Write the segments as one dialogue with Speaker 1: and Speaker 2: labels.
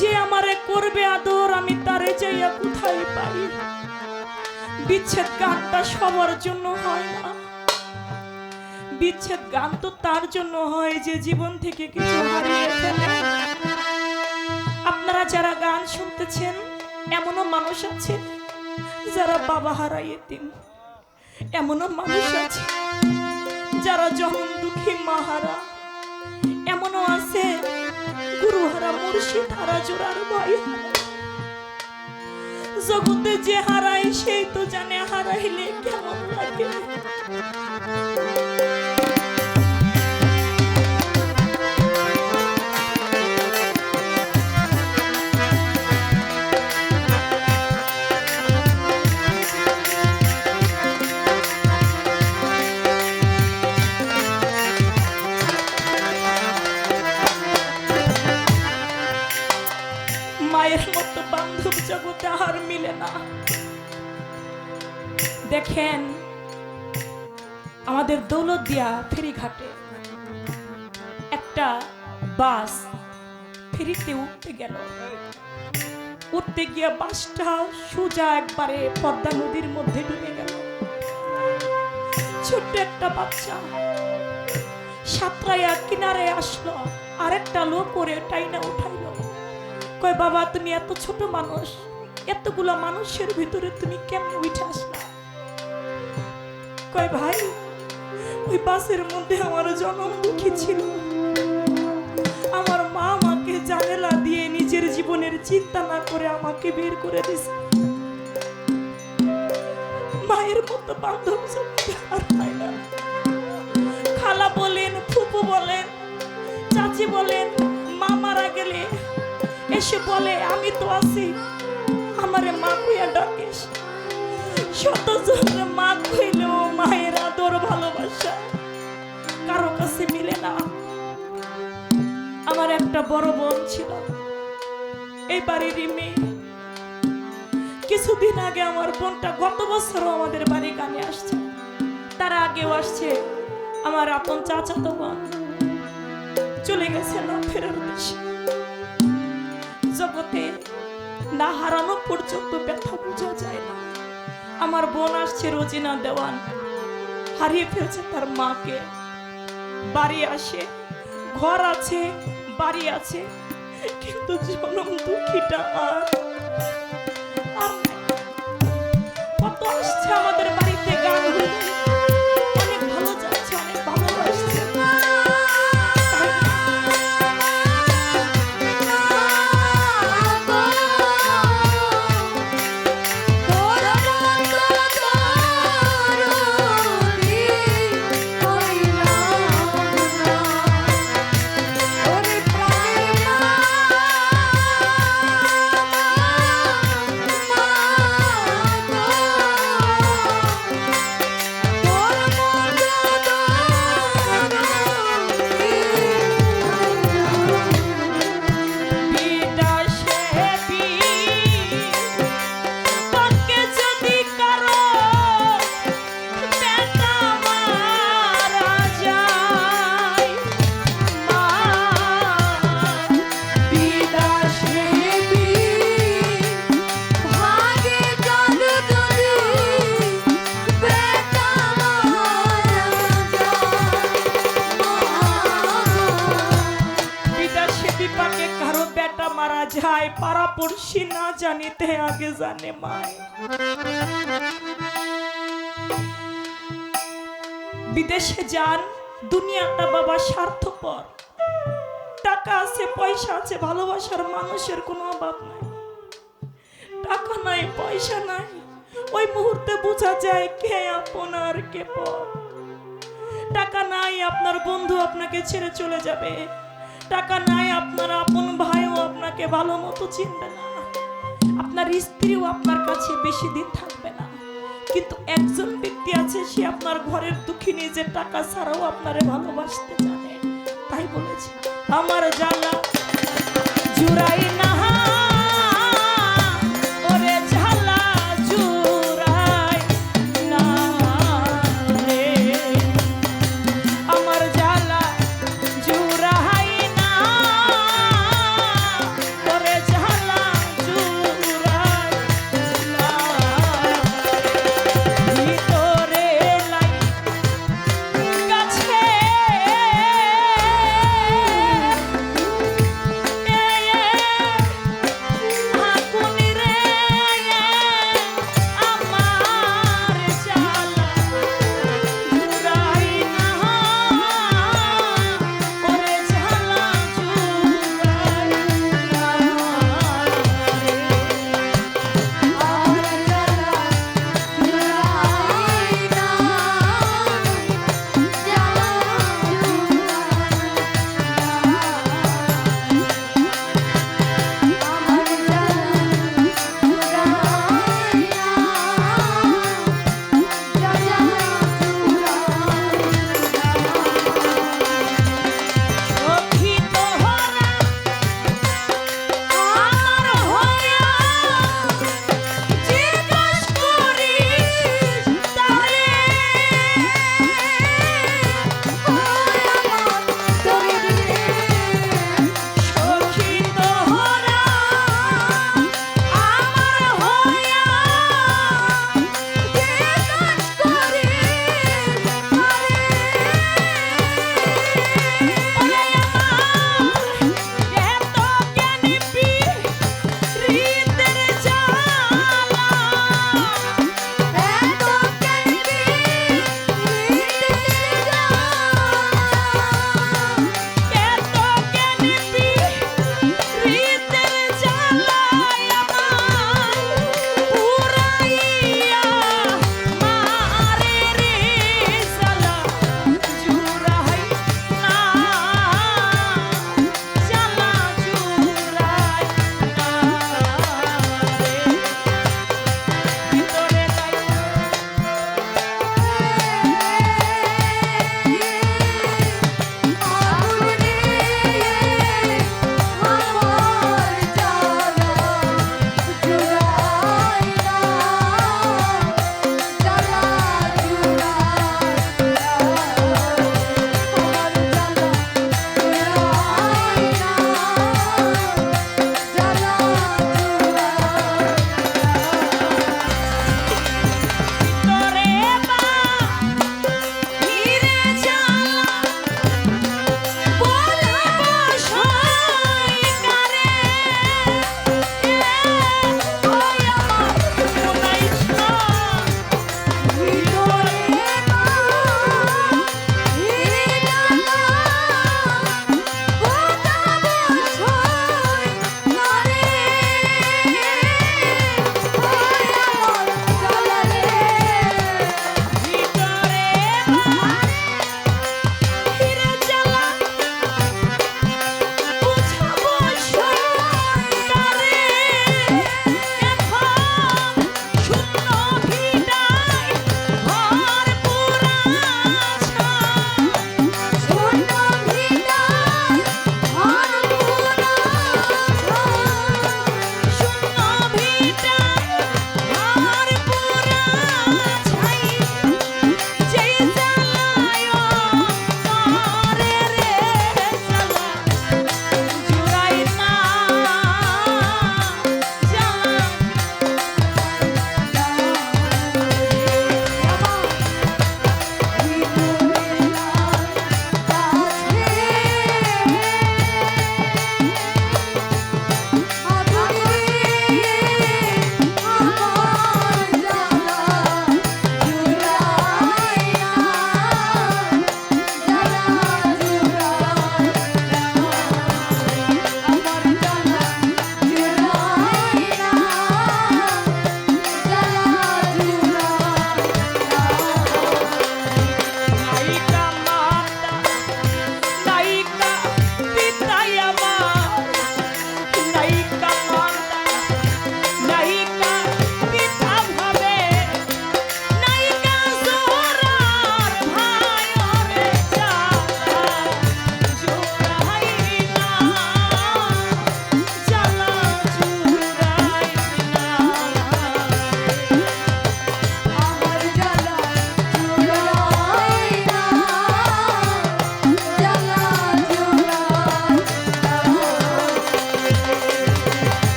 Speaker 1: যে আমারে করবে আদর আমি তারে যাইয়া কোথায় পাই। বিচ্ছেদ গানটা সবার জন্য হয় না, বিচ্ছেদ গান তো তার জন্য হয় যে জীবন থেকে কিছু হারিয়ে ফেলে। আপনারা যারা গান শুনতেছেন এমনও মানুষ আছে যারা বাবা হারায় এতিম, এমনও মানুষ আছে যারা জনম দুঃখী মা হারা, এমনও আছে গুরু হারা মুর্শিদ হারা জোড়ার ভাই হারা। জগতে যে হারায় সেই তো জানে হারাইলে কেমন লাগে। মায়ের মতো বান্ধব জগতে আর মিলে না। দেখেন আমাদের দৌলতদিয়া ফেরিঘাটে একটা বাস ফেরিতে উঠতে গেল, উঠতে গিয়ে বাসটা সোজা একবারে পদ্মা নদীর মধ্যে ডুবে গেল। ছোট্ট একটা বাচ্চা সাঁতরাইয়া কিনারে আসলো, আরেকটা লোক করে টাইনা উঠাইলো। কয় বাবা তুমি এত ছোট মানুষ, এতগুলা মানুষের ভিতরে তুমি কেমনে উঠে আসলা? কয় ভাই ওই বাসের মধ্যে আমার জনম দুঃখী ছিল। আমার মা আমাকে জানালা দিয়ে নিজের জীবনের চিন্তা না করে আমাকে বের করে দিয়েছে। মায়ের মতো বান্ধব জগতে আর হয় না। খালা বলেন, ফুপু বলেন, চাচি বলেন, মা মারা গেলে এসে বলে আমি তো আছি, আমারে মা কইয়া ডাকিস। শত জনের মা কইলেও মায়ের আদর ভালোবাসা কারো কাছে মিলে না। আমার একটা বড় বোন ছিল, এই বাড়িরই মেয়ে। কিছুদিন আগে আমার বোনটা, গত বছরও আমাদের বাড়ি গানে আসছে, তার আগেও আসছে। আমার আপন চাচাতো বোন চলে গেছে না ফেরার দেশে। জগতে না হারানো পর্যন্ত ব্যথা বোঝা যায় না। আমার বোন আসছে রোজিনা দেওয়ান, হারিয়ে ফেলছে তার মাকে। বাড়ি আসে, ঘর আছে, বাড়ি আছে, কিন্তু জনম দুঃখীটা আর কত আসছে আমাদের বাড়িতে গান হয়ে, অনেক ভালো যাচ্ছে, অনেক ভালোবাসছে। যায় পাড়া পড়শি না জানিতে আগে জানে মায়। বিদেশে যান, দুনিয়াটা বাবা স্বার্থপর। টাকা আছে, পয়সা আছে, ভালোবাসার মানুষের কোনো অভাব নাই। টাকা নাই, পয়সা নাই, ওই মুহূর্তে বোঝা যায় কে আপন আর কে পর। টাকা নাই, আপনার বন্ধু আপনাকে ছেড়ে চলে যাবে। টাকা নাই, আপনার আপন ভাইও আপনাকে ভালো মতো চিনবে না। আপনার স্ত্রীও আপনার কাছে বেশি দিন থাকবে না। কিন্তু একজন ব্যক্তি আছে, সে আপনার ঘরের দুঃখী, নিজে টাকা ছাড়াও আপনারে ভালোবাসতে জানে। তাই বলেছে, আমার জ্বালা জুড়াই না, ওরে জ্বালা জুড়াই না রে, আমার জ্বালা জুড়াই না, ওরে জ্বালা জুড়াই না, ভিতরে লাই গাছে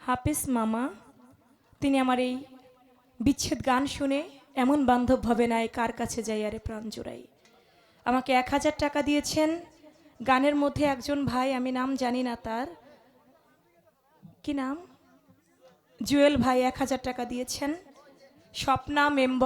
Speaker 1: হাফিজ মামা, তিনি আমার এই বিচ্ছেদ গান শুনে এমন বান্ধব ভাবে নাই কার কাছে যাই আরে প্রাণ জোড়াই। আমাকে 1000 টাকা দিয়েছেন। গানের মধ্যে একজন ভাই, আমি নাম জানি না তার, কি নাম, জুয়েল ভাই 1000 টাকা দিয়েছেন। স্বপ্না মেম্বার